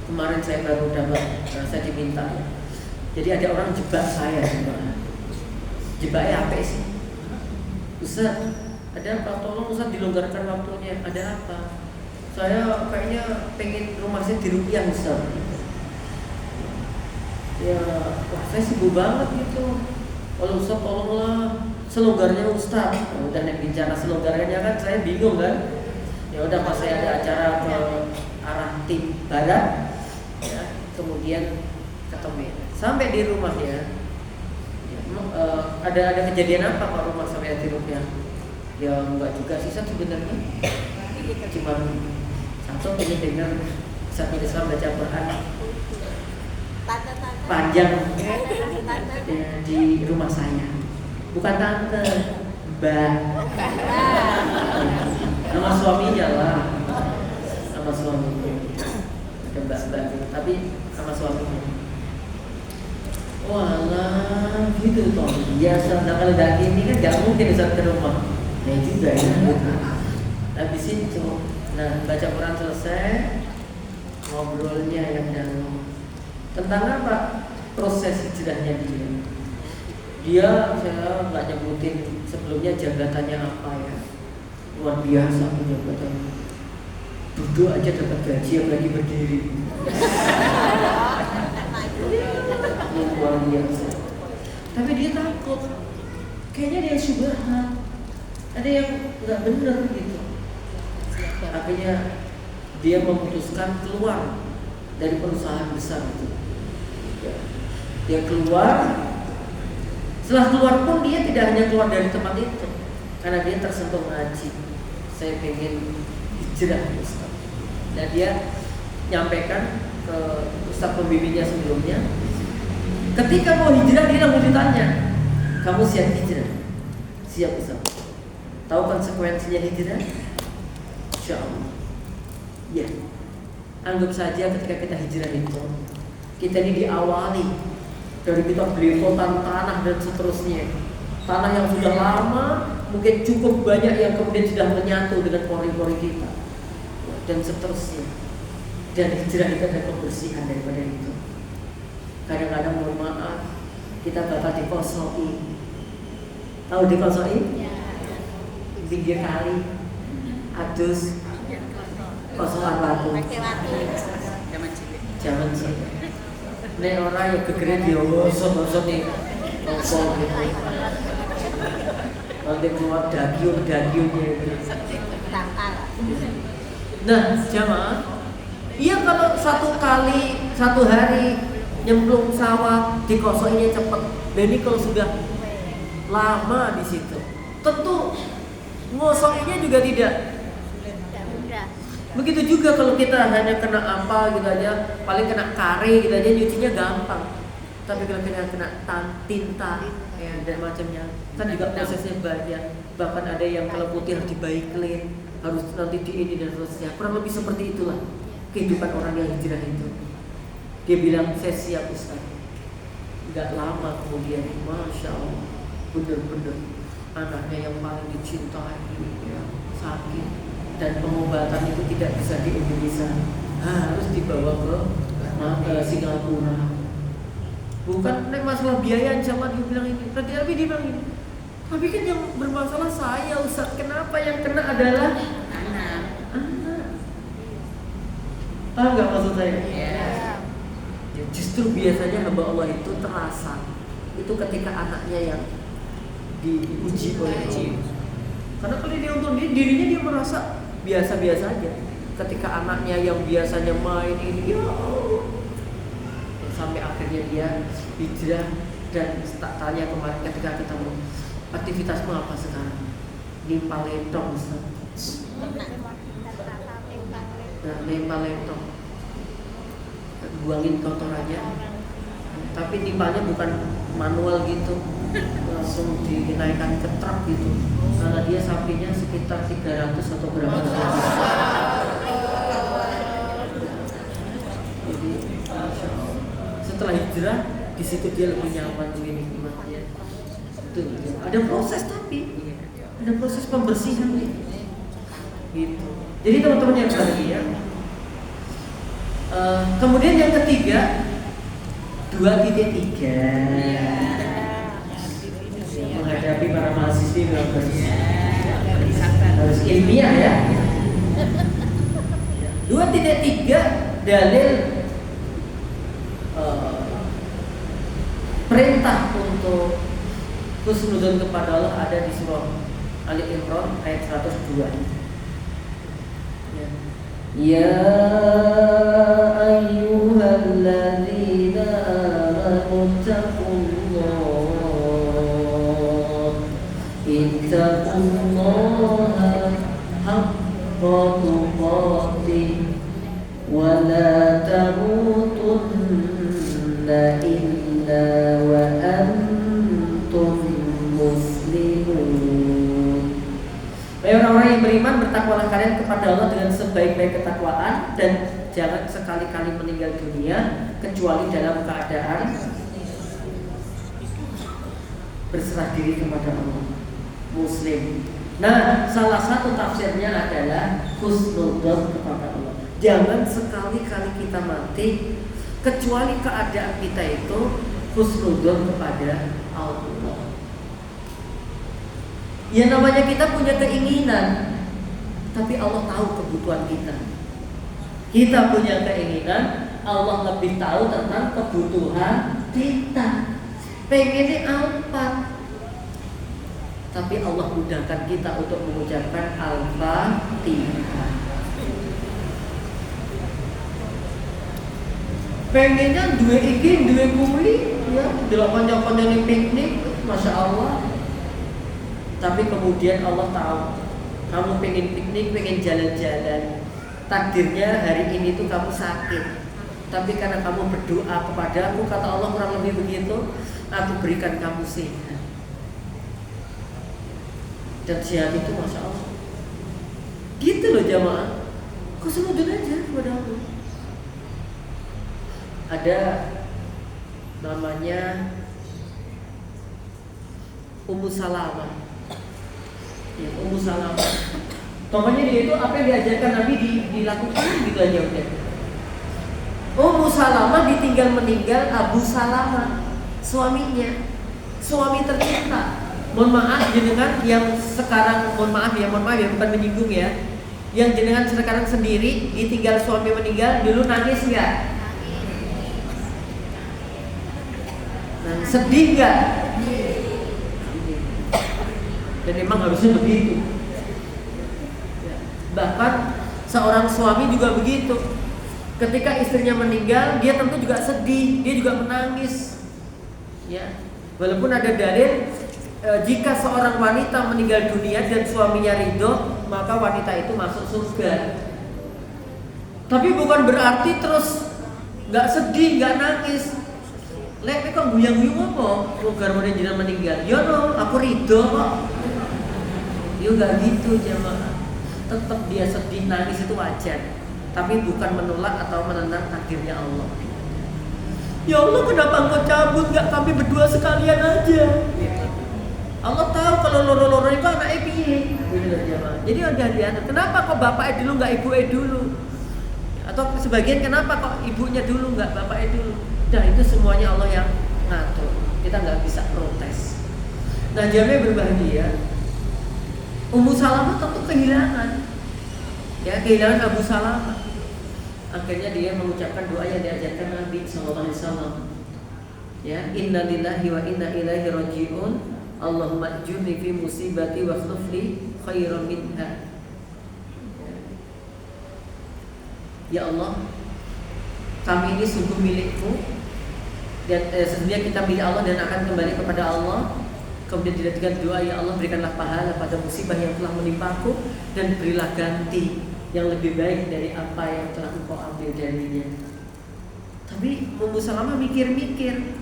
Kemarin saya baru dapat, saya diminta. Jadi ada orang jebak saya. Jebaknya apa sih? Ustaz, ada apa? Tolong Ustaz dilonggarkan waktunya. Ada apa? Saya kayaknya pengen rumah saya dirupiah Ustaz. Ya, wah saya sibuk banget gitu. Kalau Ustaz tolonglah selonggarnya Ustaz. Udah nek bicara selonggarnya kan saya bingung kan. Ya udah pas saya ada acara ke arah tim barat, ya, kemudian ketemu sampai di rumahnya. Ada kejadian apa Pak rumah sampai dirupiah? Ya enggak juga sih sebenarnya. Cuma satu pengen dengar satu Islam baca Quran panjang di rumah saya. Bukan tante, mbak. Nama suaminya lah. Nama suaminya. Ada mbak-mbak, tapi sama suaminya. Walah, gitu toh. Biasa, kalau daki ini kan gak mungkin saat ke rumah. Nah juga ya. Habis itu, nah baca Quran selesai, ngobrolnya yang dalam. Tentang apa? Proses hijrahnya dia. Saya nggak nyebutin sebelumnya jabatannya apa ya. Luar biasa jabatannya. Duduk aja dapat gaji apalagi berdiri. Luar biasa. Tapi dia takut. Kayaknya dia syubhat. Ada yang nggak benar gitu. Akhirnya dia memutuskan keluar dari perusahaan besar itu. Dia keluar. Setelah keluar pun dia tidak hanya keluar dari tempat itu, karena dia tersentuh ngaji. Saya pengen hijrah Ustaz. Dan dia nyampaikan ke Ustaz pembimbingnya sebelumnya. Ketika mau hijrah dia langsung ditanya, kamu siap hijrah? Siap Ustaz. Tahu konsekuensinya hijrah? Insya Allah. Ya. Anggap saja ketika kita hijrah itu, kita ini diawali dari kita beli total tanah dan seterusnya. Tanah yang sudah lama, mungkin cukup banyak yang kemudian sudah menyatu dengan pori-pori kita dan seterusnya. Dan hijrah itu ada kebersihan daripada itu. Kadang-kadang mohon maaf, kita bakal dikosoi. Tahu dikosoi? Pinggir kali, adus, kosongan batu. Zaman cilik. Nek orang yang kegeret dia gosok nih, gosok gitu. Nanti keluar dagiumnya itu. Nah, jamaah, iya kalau satu hari nyemplung sawah dikosokinnya cepet. Dan ini kalau sudah lama di situ, tentu ngosokinnya juga tidak. Begitu juga kalau kita hanya kena apa gitu aja, paling kena kare gitu aja nyucinya gampang. Tapi kalau kita kena tinta ya, dan macamnya, kan juga prosesnya banyak. Bahkan ada yang kalau putih harus dibaiklin, harus nanti di ini dan seterusnya. Kurang lebih seperti itulah kehidupan orang yang hijrah itu. Dia bilang saya siap Ustaz. Gak lama kemudian, masya Allah, bener-bener anaknya yang paling dicintai ya, sakit. Dan pengobatan itu tidak bisa di Indonesia, harus dibawa ke Singapura. Bukan masalah biaya, sama dia bilang ini. Tapi dia bilang ini. Tapi kan yang bermasalah saya Ustaz. Kenapa yang kena adalah anak. Paham nggak maksud saya? Yeah. Justru biasanya hamba Allah itu terasa itu ketika anaknya yang diuji oleh Allah. Karena kalau dia untuk dirinya dia merasa biasa-biasa aja. Ketika anaknya yang biasanya main ini, ya Allah. Sampai akhirnya dia hijrah dan tak tanya kemarin ketika ketemu, Aktivitasmu apa sekarang? Nimpa letong, Ustaz. Nah, nimpa letong. Buangin kotorannya. Tapi nimpanya bukan manual gitu, langsung dinaikkan ke truk gitu. Karena dia sapinya sekitar 300 atau berapa. Jadi, Masya Allah. Setelah hijrah, di situ dia lebih nyaman lebih nikmatnya. Itu ada proses ada proses pembersihan gitu. Jadi teman-teman yang bahagia. Kemudian yang ketiga 2.3 menghadapi para mahasiswi harus ilmiah ya. 2.3 dalil perintah untuk husnudzon kepada Allah ada di surah Ali Imran ayat 102. Ya ayyuhalladzina amanu ittaqullaha haqqa tuqatih wa la tamutunna illa wa antum muslimun. Hai orang-orang yang beriman, bertakwalah kalian kepada Allah dengan sebaik-baik ketakwaan dan jangan sekali-kali meninggal dunia kecuali dalam keadaan berserah diri kepada Allah, Muslim. Nah, salah satu tafsirnya adalah husnudzon kepada Allah. Jangan sekali-kali kita mati kecuali keadaan kita itu husnudzon kepada Allah. Ya namanya kita punya keinginan, tapi Allah tahu kebutuhan kita. Kita punya keinginan, Allah lebih tahu tentang kebutuhan kita. Pengennya apa? Tapi Allah mudahkan kita untuk mengucapkan Al-Fatihah. Pengennya dua iki, dua kuli, ya, delapan nih piknik, Masya Allah. Tapi kemudian Allah tahu kamu pengen piknik, pengen jalan-jalan. Takdirnya hari ini tuh kamu sakit. Tapi karena kamu berdoa kepada aku, kata Allah kurang lebih begitu, aku berikan kamu sehat. Dan sehat itu Masya Allah. Gitu loh jamaah. Kau semudah aja kepada aku. Ada namanya Ummu Salamah. Ya, Ummu Salamah. Pokoknya dia itu apa yang diajarkan Nabi dilakukan gitu aja udah. Ummu Salamah ditinggal meninggal Abu Salamah, suaminya, suami tercinta. Mohon maaf jenengan yang sekarang, mohon maaf ya bukan menyinggung ya. Yang jenengan sekarang sendiri ditinggal suami meninggal, dulu nangis nggak? Nah, sedih nggak? Dan memang harusnya begitu. Bahkan seorang suami juga begitu. Ketika istrinya meninggal, dia tentu juga sedih, dia juga menangis. Ya, walaupun ada dalil jika seorang wanita meninggal dunia dan suaminya ridho, maka wanita itu masuk surga. Tapi bukan berarti terus nggak sedih, nggak nangis. Lek kok guyang-guyang apa? Lugar mau jenengan meninggal. Ya no, aku ridho kok. Yo nggak gitu jemaah. Tetap dia sedih, nangis itu wajar. Tapi bukan menolak atau menentang takdirnya Allah. Ya Allah, kenapa engkau cabut? Nggak kami berdua sekalian aja. Allah tahu kalau loro-loro itu anaknya piye. Jadi hati-hati. Kenapa kok bapaknya dulu nggak ibunya dulu? Atau sebagian kenapa kok ibunya dulu nggak bapaknya dulu? Nah itu semuanya Allah yang ngatur. Kita nggak bisa protes. Nah jamaah berbahagia. Ummu Salamah tentu kehilangan, ya kehilangan Abu Salamah. Akhirnya dia mengucapkan doa yang diajarkan Nabi SAW. Ya, Inna lillahi wa inna ilaihi raji'un. Allahumma ajurni fi musibati wa akhlif li khairan minha. Ya Allah, kami ini sungguh milikmu dan sesungguhnya kita milik Allah dan akan kembali kepada Allah. Kemudian dilanjutkan doa, ya Allah berikanlah pahala pada musibah yang telah menimpaku dan berilah ganti yang lebih baik dari apa yang telah engkau ambil darinya. Tapi Ummu Salamah mikir-mikir,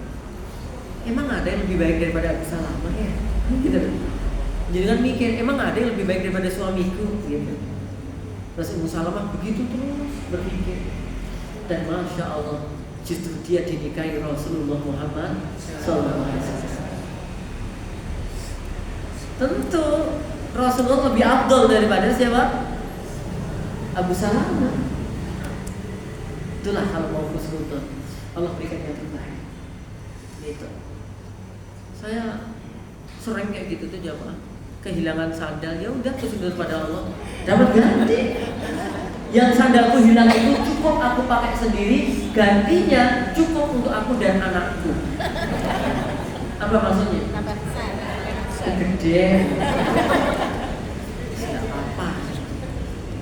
emang ada yang lebih baik daripada Abu Salamah ya? Gitu. Jadi kan mikir, emang ada yang lebih baik daripada suamiku? Gitu. Terus Ummu Salamah begitu terus berpikir, dan Masya Allah justru dia dinikahi Rasulullah Muhammad SAW. Tentu Rasulullah lebih afdal daripada siapa? Abu Salamah. Itulah hal mau khusnudon. Allah berikan yang terbaik. Gitu. Saya sering kayak gitu tuh jamaah. Kehilangan sandal, ya udah khusnudon pada Allah. Dapat ganti. Yang sandalku hilang itu cukup aku pakai sendiri, gantinya cukup untuk aku dan anakku. Apa maksudnya? Gede. Tidak apa.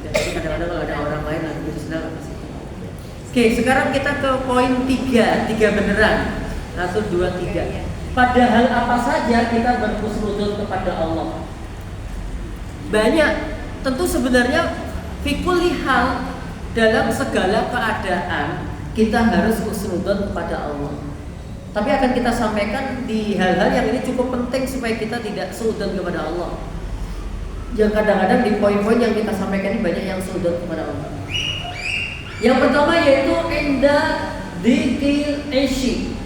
Jadi kadang-kadang kalau ada orang lain lagi itu sudah apa sih? Oke, sekarang kita ke poin 3 beneran. 1, 2, 3. Padahal apa saja kita berhusnuzon kepada Allah. Banyak. Tentu sebenarnya fikul hal dalam segala keadaan kita harus husnuzon kepada Allah. Tapi akan kita sampaikan di hal-hal yang ini cukup penting supaya kita tidak suudzon kepada Allah. Yang kadang-kadang di poin-poin yang kita sampaikan ini banyak yang suudzon kepada Allah. Yang pertama yaitu inda dzikil aishi.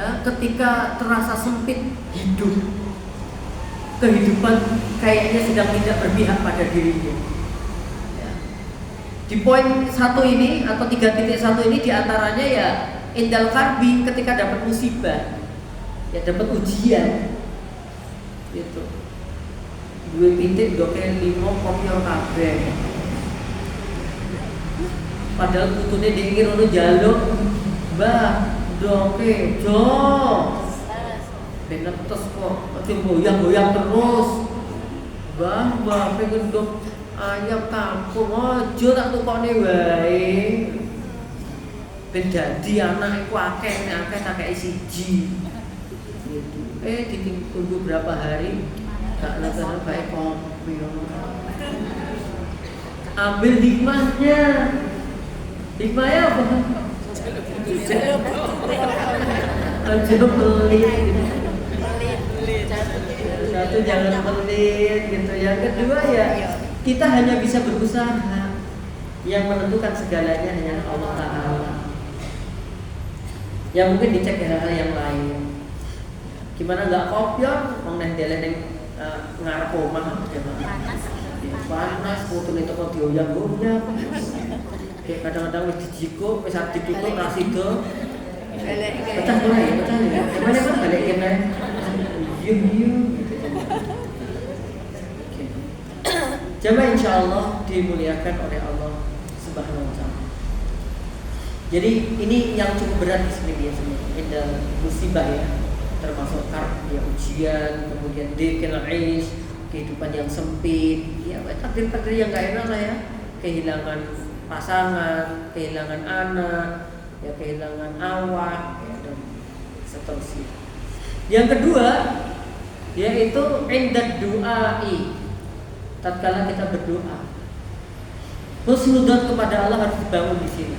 Ketika terasa sempit hidup, kehidupan kayaknya sedang tidak berpihak pada dirinya. Di poin 1 ini atau 3.1 ini diantaranya ya indal karbi, ketika dapat musibah, ya dapat ujian, gitu. 2 titik 5 kopior kabeh. Padahal putune diingin ono jaluk, Mbah, doke, jo. Bener terus kok, goyang-goyang terus. Mbah, pengen dok ayam kampung, ojo tak tukokne wae. Ben dadi anak iku akeh tak kei siji. Gitu. Ditunggu berapa hari? Tak laksana baik kopi. Ambil hikmahnya. Hikmahnya apa? Aja pelit. Satu jangan pelit gitu. Yang kedua ya kita hanya bisa berusaha. Yang menentukan segalanya hanya Allah Ta'ala. Ya mungkin dicek hal-hal yang lain. Gimana nggak kopior? Wong neng delen neng ngarep omah panas, foto itu kok dioyang-oyang. Kayak kadang-kadang wis dijiko, wis arep dipikul rasido. Pecah mulai, pecah nih. Gimana kan balikin nih? Iya. Coba insya Allah dimuliakan oleh Allah Subhanahu Wa Taala. Jadi ini yang cukup berat di sini biasanya, ada musibah ya, termasuk ya ujian, kemudian dekil aish, kehidupan yang sempit, ya takdir-takdir yang gak enak lah ya, kehilangan pasangan, kehilangan anak, ya kehilangan awak, ya, dan seterusnya. Yang kedua yaitu indad du'ai, tatkala kita berdoa, husnudzon kepada Allah harus dibangun di sini.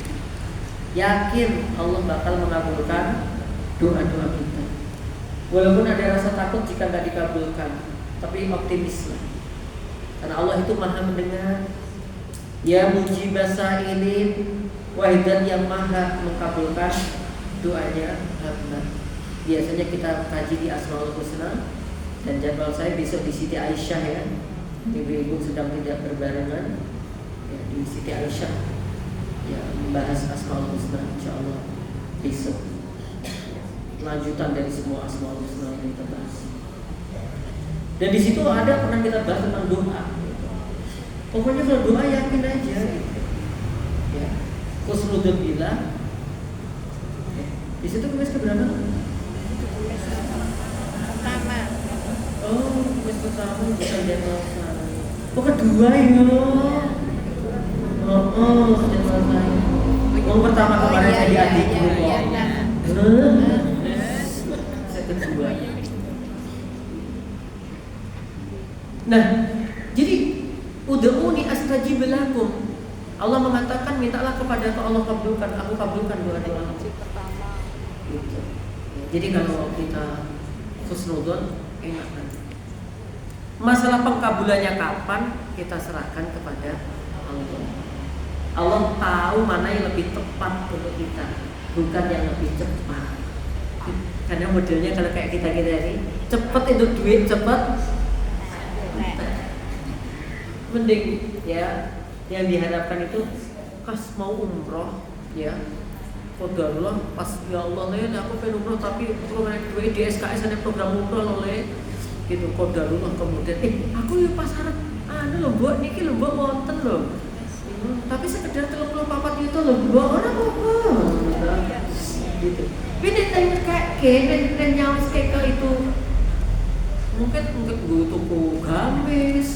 Yakin Allah bakal mengabulkan doa-doa kita. Walaupun ada rasa takut jika tidak dikabulkan, tapi optimislah. Karena Allah itu maha mendengar. Ya mujibas sa'ilin, wahidan yang maha mengabulkan doanya hamba. Biasanya kita kaji di Asmaul Husna, dan jadwal saya besok di Siti Aisyah ya. Ibu-ibu sedang tidak berbarengan ya, di Siti Aisyah. Ya, membahas Asmaul Husna insyaallah besok. Lanjutan dari semua Asmaul Husna yang kita bahas. Dan di situ ada pernah kita bahas tentang doa. Pokoknya kalau doa yakin aja gitu. Ya. Khusnudzon billah. Di situ kelas keberapa? Pertama. Oh, kelas pertama bukan jadwal saya. Oh, kedua ya. Sudah selesai. Yang pertama kemarin saya di adik kok. Saya kedua. Nah, jadi ud'uni astajib lakum. Allah mengatakan mintalah kepada aku, Allah kabulkan, aku kabulkan doa-doa kamu. Gitu. Jadi kalau kita husnudzon enak kan. Masalah pengkabulannya kapan kita serahkan kepada Allah. Allah tahu mana yang lebih tepat untuk kita, bukan yang lebih cepat. Karena modelnya kalau kayak kita ini cepat itu duit cepat, mending ya yang diharapkan itu pas mau umroh ya qadarullah pas ya Allah ya aku pengen umroh tapi kalau duit di SKS ada program umroh oleh gitu qadarullah kemudian aku ya pasaran lho mbok niki lho mbok wonten lho tapi sekedar 34 juta lho mbok ora apa-apa gitu. Beda dengan kayak dan nyawas kayak itu mungkin gue tuku gamis,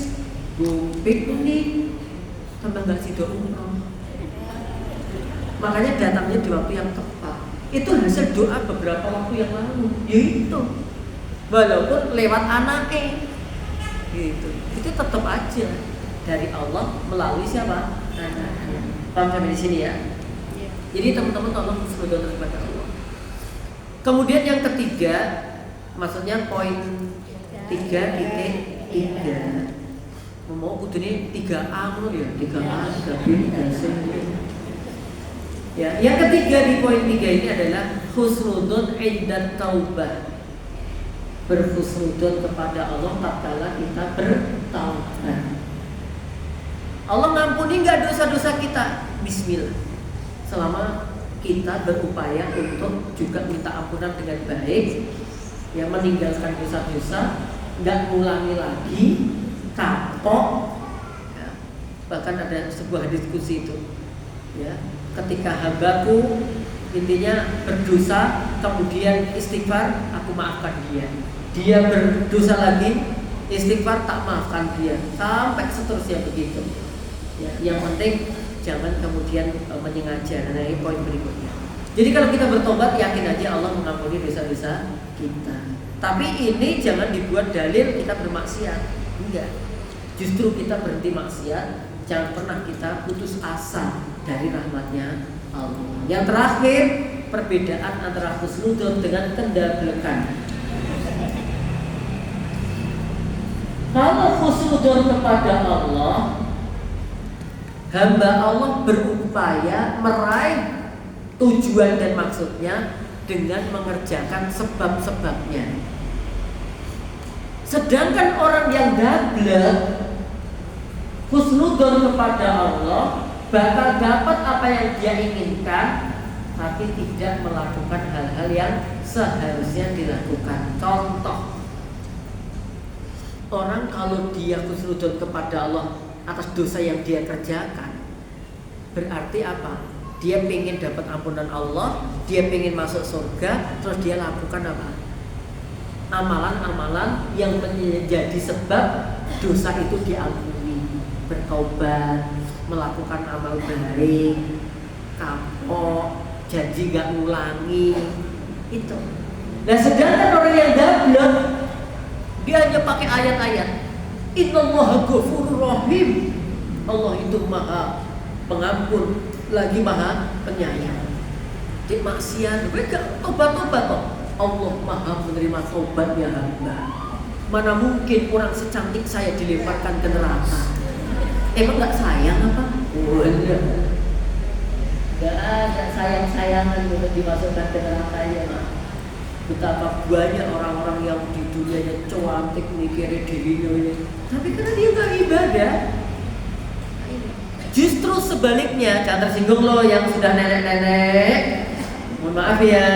gue piknik, tambah nggak sido umroh. Makanya datangnya di waktu yang tepat. Itu hasil doa beberapa waktu yang lalu. Yaitu walaupun lewat anaknya, gitu. Itu tetap aja dari Allah melalui siapa? Anaknya. Paham sampai di sini ya? Jadi teman-teman tolong berdoa kepada Allah. Kemudian yang ketiga, maksudnya poin 3.3 mau kudune 3A ya, 3A, 3B, 3C. Ya, yang ketiga di poin 3 ini adalah husnudzon indat taubah. Berhusnudzon kepada Allah tatkala kita bertaubat. Allah ngampuni enggak dosa-dosa kita? Bismillah. Selama kita berupaya untuk juga minta ampunan dengan baik, ya meninggalkan dosa-dosa, nggak ngulangi lagi, kapok. Ya, bahkan ada sebuah diskusi itu, ya, ketika hambaku intinya berdosa, kemudian istighfar, aku maafkan dia. Dia berdosa lagi, istighfar, tak maafkan dia, sampai seterusnya begitu. Ya, yang penting jangan kemudian menyengaja. Nah ini poin berikutnya. Jadi kalau kita bertobat yakin aja Allah mengampuni dosa-dosa kita. Tapi ini jangan dibuat dalil kita bermaksiat. Enggak. Justru kita berhenti maksiat. Jangan pernah kita putus asa dari rahmatnya Allah. Yang terakhir, perbedaan antara husnudzon dengan kendablekan. Kalau husnudzon kepada Allah, hamba Allah berupaya meraih tujuan dan maksudnya dengan mengerjakan sebab-sebabnya. Sedangkan orang yang gablek husnudzon kepada Allah bakal dapat apa yang dia inginkan, tapi tidak melakukan hal-hal yang seharusnya dilakukan. Contoh, orang kalau dia husnudzon kepada Allah atas dosa yang dia kerjakan, berarti apa? Dia pengen dapat ampunan Allah, dia pengen masuk surga, terus dia lakukan apa? Amalan-amalan yang menjadi sebab dosa itu diampuni. Bertobat, melakukan amal baik, kapok, janji gak ngulangi, itu. Nah sedangkan orang yang gablek, dia hanya pakai ayat-ayat. Innallaha ghafurur rahim. Allah itu maha pengampun, lagi maha penyayang. Di maksiat, mereka tobat-tobat kok. Allah maha menerima tobatnya hamba. Mana mungkin orang secantik saya dilemparkan ke neraka? Emang nggak sayang apa? Enggak. Nggak ada sayang-sayangan untuk dimasukkan ke neraka ya mak. Betapa banyak orang-orang yang di dunianya cantik mikirin dirinya ini, tapi karena dia nggak ibadah. Justru sebaliknya, jangan tersinggung loh yang sudah nenek-nenek. Mohon maaf ya,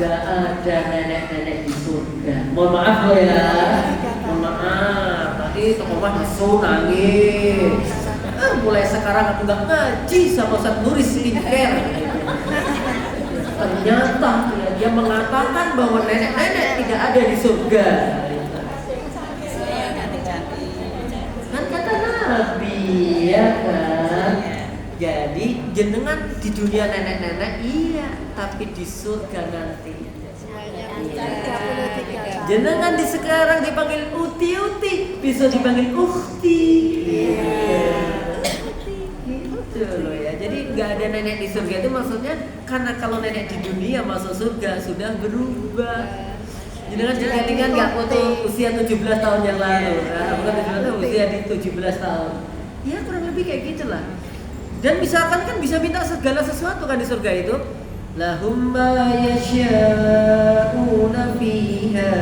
nggak ada nenek-nenek di surga. Mohon maaf loh ya, mohon maaf. Tadi tokoh masuk nangis. Mulai sekarang aku nggak ngaji sama Ustaz Nuris skincare. Ternyata dia mengatakan bahwa nenek-nenek tidak ada di surga. Kan kata Nabi ya kan. Jadi jenengan di dunia nenek-nenek iya, tapi di surga nanti. Semuanya 33 Jenengan di sekarang dipanggil uti-uti, bisa dipanggil ukhti. Gitu loh ya. Jadi nggak ada nenek di surga itu maksudnya karena kalau nenek di dunia masuk surga sudah berubah. Jenengan juga kan nggak foto usia 17 tahun yang lalu, bukan 17 tahun, usia di 17 tahun. Ya kurang lebih kayak gitulah. Dan misalkan kan bisa minta segala sesuatu kan di surga itu. Lahum ma yasha'una fiha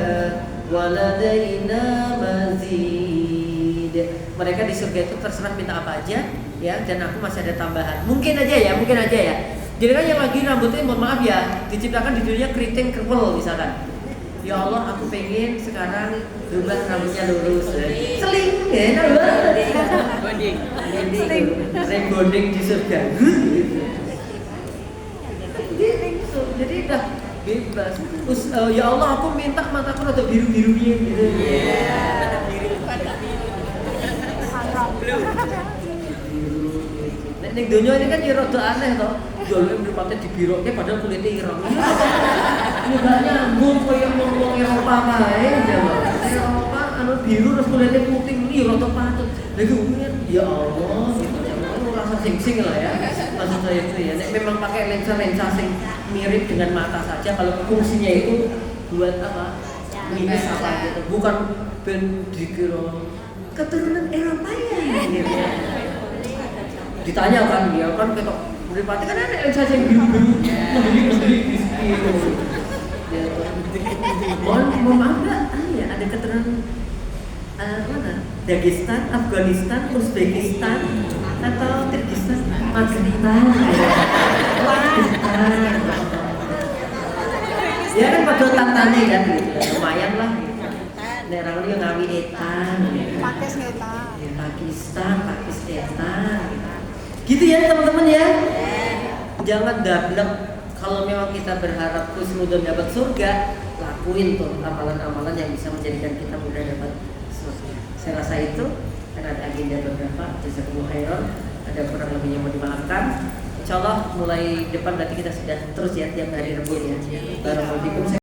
wa ladaina mazid. Mereka di surga itu terserah minta apa aja ya, dan aku masih ada tambahan. Mungkin aja ya. Jadi kan yang lagi rambutnya mohon maaf ya, diciptakan di dunia keriting kerwel misalkan. Ya Allah, aku pengen sekarang berubah rambutnya lurus. Seling, enak banget. Bonding. Bonding di surga. Jadi udah bebas. Terus ya Allah, aku minta mataku rada biru-birunya gitu. Mata biru. Ning donya ini kan ya rada aneh toh. Jole mripate dibirokne padahal kulitnya ireng. Ini gak nyambung koyo wong Eropa kae, Eropa anu biru terus kulitnya putih iki rada patut. Lagi umumnya ya Allah, gitu jangan rasa sing-sing lah ya. Maksud saya itu ya, nek memang pakai lensa sing mirip dengan mata saja kalau fungsinya itu buat apa? Minus apa gitu. Bukan ben dikira keturunan Eropa ya gitu ya. Ditanya kan dia kan ketok mripate kan ada lensa sing biru-biru membeli di situ. Mohon maaf nggak? Ya ada keturunan mana? Dagestan, Afghanistan, Uzbekistan, atau Kyrgyzstan, Pakistan. Ya kan pada tantane kan gitu. Lumayan lah gitu. Daerah ini ngawi etan. Pakistan. Gitu ya teman-teman ya. Jangan dablek. Kalau memang kita berharap khusnudon dapat surga, lakuin tuh amalan-amalan yang bisa menjadikan kita mudah dapat surga. Saya rasa itu karena ada agenda beberapa, jazakumullah khairan, ada kurang lebihnya mau dimaafkan. Insyaallah mulai depan nanti kita sudah terus ya tiap hari Rabu ya. Barakallahu fikum.